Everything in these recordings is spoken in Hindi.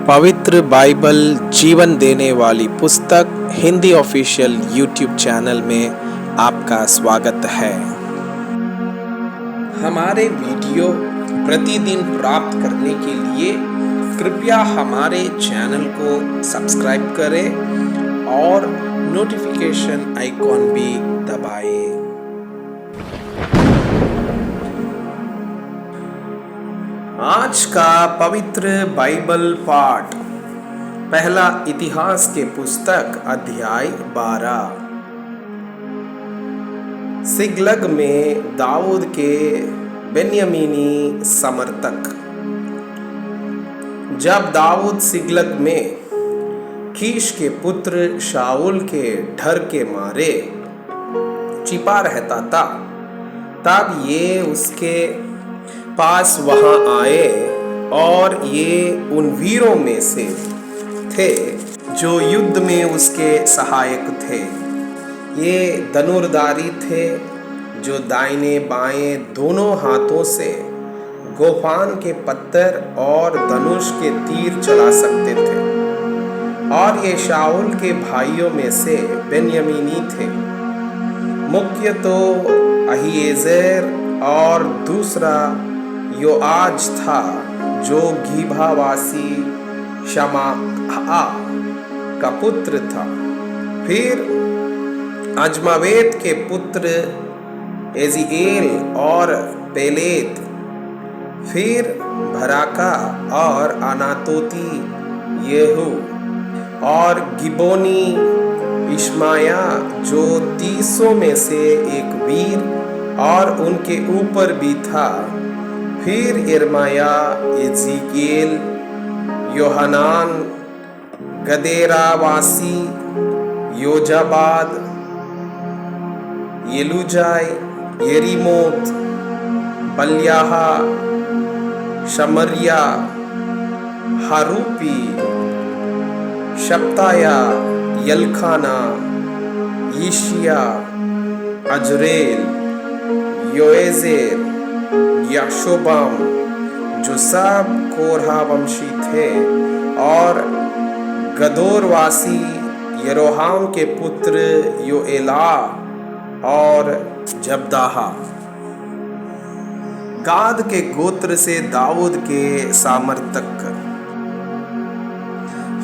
पवित्र बाइबल जीवन देने वाली पुस्तक हिंदी ऑफिशियल यूट्यूब चैनल में आपका स्वागत है। हमारे वीडियो प्रतिदिन प्राप्त करने के लिए कृपया हमारे चैनल को सब्सक्राइब करें और नोटिफिकेशन आइकॉन भी दबाएं। आज का पवित्र बाइबल पाठ पहला इतिहास के पुस्तक अध्याय 12। सिगलग में दाऊद के बेन्यामीनी समर्थक। जब दाऊद सिगलग में कीश के पुत्र शाऊल के डर के मारे छिपा रहता था, तब ये उसके पास वहां आए और ये उन वीरों में से थे जो युद्ध में उसके सहायक थे। ये धनुर्धारी थे जो दाहिने बाएं दोनों हाथों से गोफान के पत्थर और धनुष के तीर चला सकते थे। और ये शाऊल के भाइयों में से बेन्यामीनी थे। मुख्य तो अहीएजेर और दूसरा योआज था जो गीभावासी शमाआ का पुत्र था। फिर अजमावेत के पुत्र एजीएल और पेलेत, फिर भराका और अनातोती येहू और गिबोनी इश्माया जो 30 में से एक वीर और उनके ऊपर भी था। फिर इर्माया, एजीकेल, योहनान, गदेरावासी, योजाबाद, येलुजाय, येरीमोत, बल्याहा, शमरिया, हारूपी, शप्ताया, यलखाना, यिशिया, अजरेल, योएजेर, याशोबाम जो सब कोरहा वंशी थे, और गदोरवासी यरोहाम के पुत्र योएला और जबदाहा। गाद के गोत्र से दाऊद के समर्थक।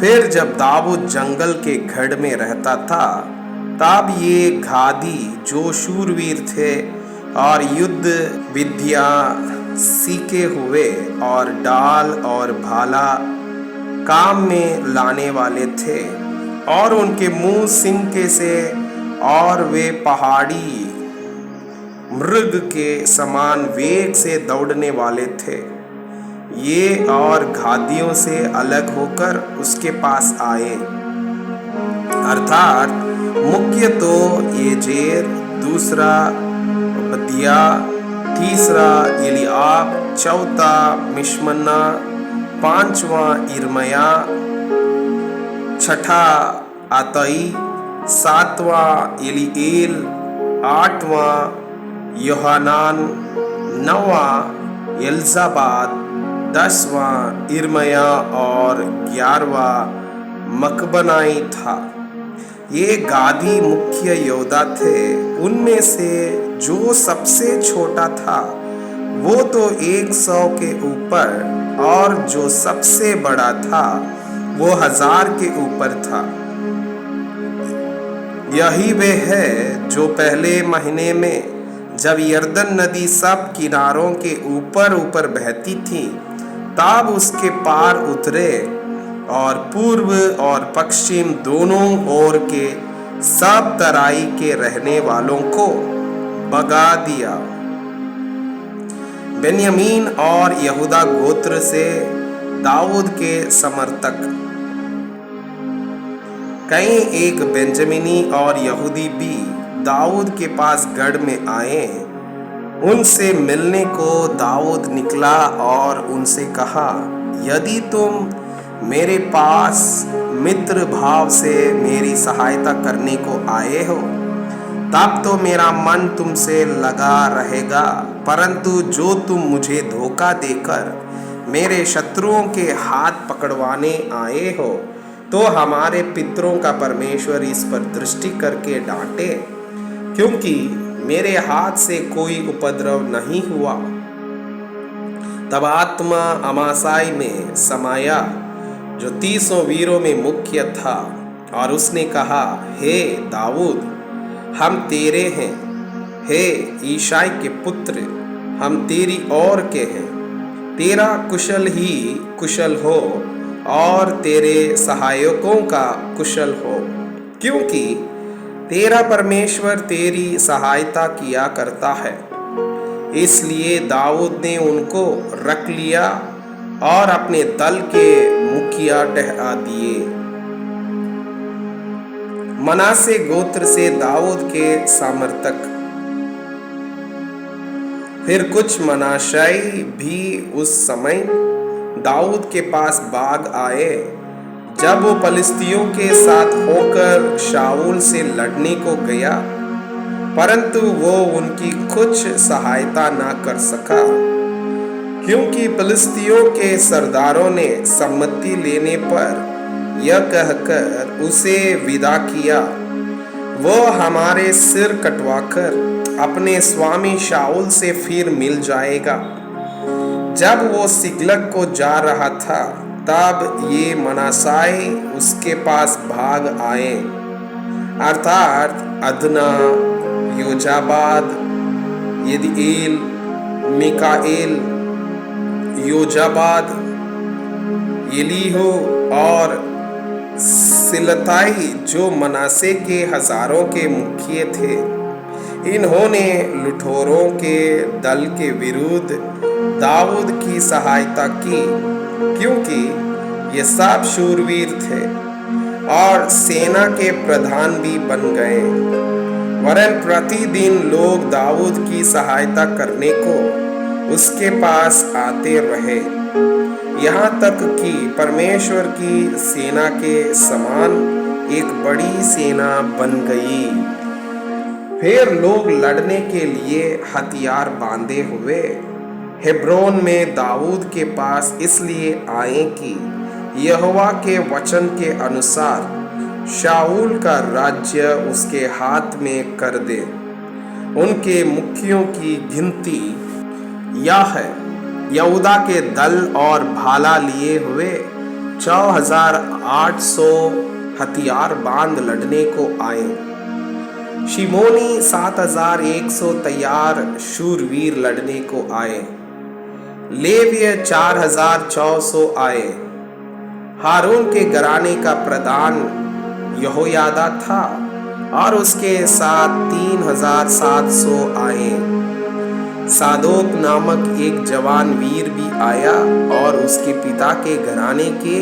फिर जब दाऊद जंगल के गढ़ में रहता था, तब ये घादी जो शूरवीर थे और युद्ध विद्या सीखे हुए और डाल और भाला काम में लाने वाले थे, और उनके मुंह सिंह के से और वे पहाड़ी मृग के समान वेग से दौड़ने वाले थे। ये और घादियों से अलग होकर उसके पास आए, अर्थात मुख्य तो येजेर, दूसरा बदिया, तीसरा एलिआब, चौथा मिशमन्ना, पांचवा इर्मया, छठा आतई, सातवां एलीएल, आठवां योहानान, नौवां एल्जाबाद, 10वां इर्मया और 11वां मकबनाई था। ये गादी मुख्य योद्धा थे। उनमें से जो सबसे छोटा था वो तो 100 के ऊपर, और जो सबसे बड़ा था वो 1000 के ऊपर था। यही वे है जो पहले महीने में जब यरदन नदी सब किनारों के ऊपर ऊपर बहती थी, तब उसके पार उतरे और पूर्व और पश्चिम दोनों ओर के सब तराई के रहने वालों को भगा दिया। बेन्यामीन और यहूदा गोत्र से दाऊद के समर्थक। कई एक बेंजमिनी और यहूदी भी दाऊद के पास गढ़ में आए। उनसे मिलने को दाऊद निकला और उनसे कहा, यदि तुम मेरे पास मित्र भाव से मेरी सहायता करने को आए हो, तब तो मेरा मन तुमसे लगा रहेगा, परंतु जो तुम मुझे धोखा देकर मेरे शत्रुओं के हाथ पकड़वाने आए हो, तो हमारे पितरों का परमेश्वर इस पर दृष्टि करके डांटे, क्योंकि मेरे हाथ से कोई उपद्रव नहीं हुआ। तब आत्मा अमासाई में समाया, जो 30 वीरों में मुख्य था, और उसने कहा, हे दाऊद, हम तेरे हैं। हे ईशाई के पुत्र, हम तेरी ओर के हैं। तेरा कुशल ही कुशल हो और तेरे सहायकों का कुशल हो, क्योंकि तेरा परमेश्वर तेरी सहायता किया करता है। इसलिए दाऊद ने उनको रख लिया और अपने दल के मुखिया ठहरा दिए। मनासे गोत्र से दाऊद के समर्थक। फिर कुछ मनाशाई भी उस समय दाऊद के पास भाग आए, जब वो फलिस्तियों के साथ होकर शाऊल से लड़ने को गया, परंतु वो उनकी कुछ सहायता ना कर सका, क्योंकि फलिस्तियों के सरदारों ने सम्मति लेने पर यह कहकर उसे विदा किया, वो हमारे सिर कटवाकर अपने स्वामी शाऊल से फिर मिल जाएगा। जब वो सिकलग को जा रहा था, तब ये मनासाई उसके पास भाग आए, अर्थात अदना, योजाबाद, यदीएल, मिकाएल, योजाबाद, एलीहो और सिलताई, जो मनासे के हजारों के मुखिए थे। इन्होंने लुठोरों के दल के विरुद्ध दाऊद की सहायता की, क्योंकि ये सब शूरवीर थे और सेना के प्रधान भी बन गए। वरन प्रतिदिन लोग दाऊद की सहायता करने को उसके पास आते रहे, यहाँ तक कि परमेश्वर की सेना के समान एक बड़ी सेना बन गई। फिर लोग लड़ने के लिए हथियार बांधे हुए हेब्रोन में दाऊद के पास इसलिए आए कि यहोवा के वचन के अनुसार शाऊल का राज्य उसके हाथ में कर दे। उनके मुखियों की गिनती यह है, यहूदा के दल और भाला लिए हुए 4800 हथियार बांध लड़ने को आए। शिमोनी 7100 तैयार शूरवीर लड़ने को आए। लेविय 4400 आए। हारून के घराने का प्रधान यहोयादा था और उसके साथ 3700 आए। सादोक नामक एक जवान वीर भी आया और उसके पिता के घराने के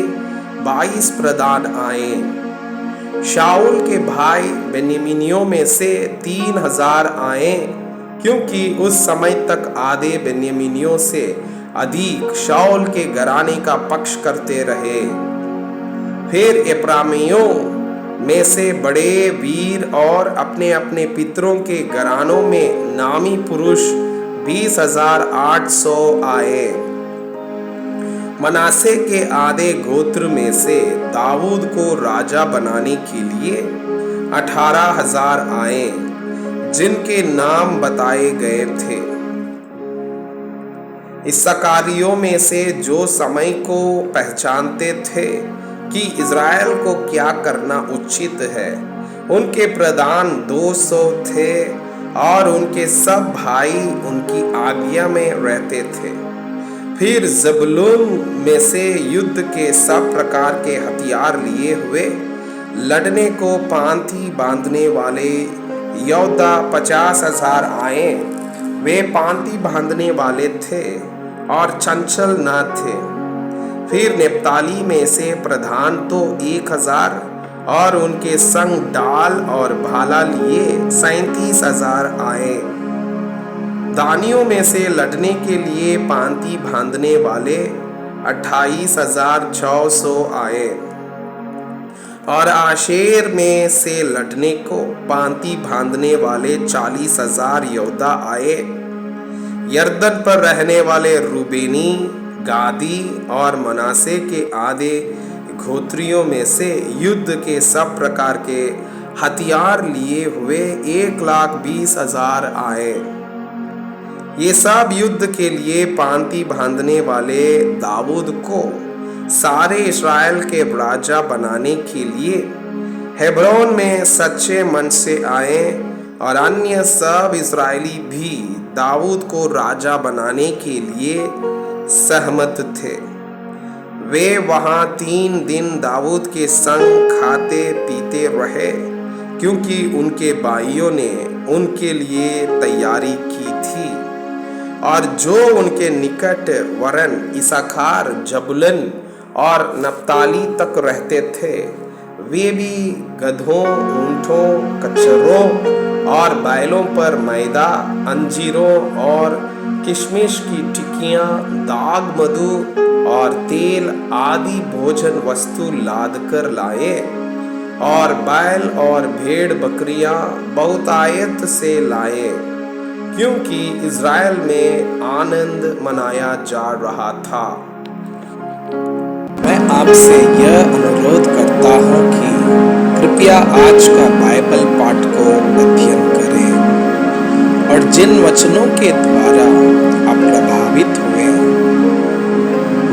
22 प्रधान आए। शाऊल के भाई बेन्यामीनियों में से 3000 आए, क्योंकि उस समय तक आधे बेन्यामीनियों से अधिक शाऊल के घराने का पक्ष करते रहे। फिर एप्रामियों में से बड़े वीर और अपने अपने पितरों के घरानों में नामी पुरुष 20,800 आए। मनासे के आधे गोत्र में से दाऊद को राजा बनाने के लिए 18,000 आए, जिनके नाम बताए गए थे। इस्साकारियों में से जो समय को पहचानते थे कि इज़राइल को क्या करना उचित है, उनके प्रधान 200 थे और उनके सब भाई उनकी आज्ञा में रहते थे। फिर जबूलून में से युद्ध के सब प्रकार के हथियार लिए हुए लड़ने को पांति बांधने वाले योद्धा 50,000 आए। वे पांति बांधने वाले थे और चंचल न थे। फिर नेप्ताली में से प्रधान तो 1000 और उनके संग डाल और भाला लिए 37,000 आए। दानियों में से लड़ने के लिए पांति बांधने वाले 28,600 आए और आशेर में से लड़ने को पांति बांधने वाले 40,000 योद्धा आए। यरदन पर रहने वाले रूबेनी, गादी और मनासे के आधे गोत्रियों में से युद्ध के सब प्रकार के हथियार लिए हुए 1,20,000 आए। ये सब युद्ध के लिए पांति बांधने वाले दाऊद को सारे इस्राएल के राजा बनाने के लिए हेब्रोन में सच्चे मन से आए, और अन्य सब इस्राएली भी दाऊद को राजा बनाने के लिए सहमत थे। वे वहां 3 दिन दाऊद के संग खाते पीते रहे, क्योंकि उनके भाइयों ने उनके लिए तैयारी की थी। और जो उनके निकट वरन इसाखार, जबूलून और नप्ताली तक रहते थे, वे भी गधों, ऊंटों, कचरों और बैलों पर मैदा, अंजीरों और किशमिश की टिक्कियां, दाग, मधु और तेल आदि भोजन वस्तु लाद कर लाए, और बैल और भेड़ बकरियां बहुतायत से लाए, क्योंकि इज़राइल में आनंद मनाया जा रहा था। मैं आपसे यह अनुरोध करता हूँ कि कृपया आज का बाइबल पाठ को अध्ययन करें, और जिन वचनों के द्वारा आप प्रभावित हुए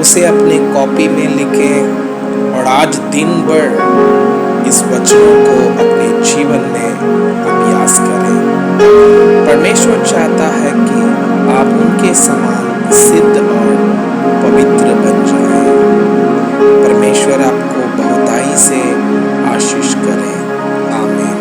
उसे अपने कॉपी में लिखें, और आज दिन भर इस वचनों को अपने जीवन में अभ्यास करें। परमेश्वर चाहता है कि आप उनके समान सिद्ध और पवित्र बन जाएं। परमेश्वर आपको बहुताई से आशीष करे। आमीन।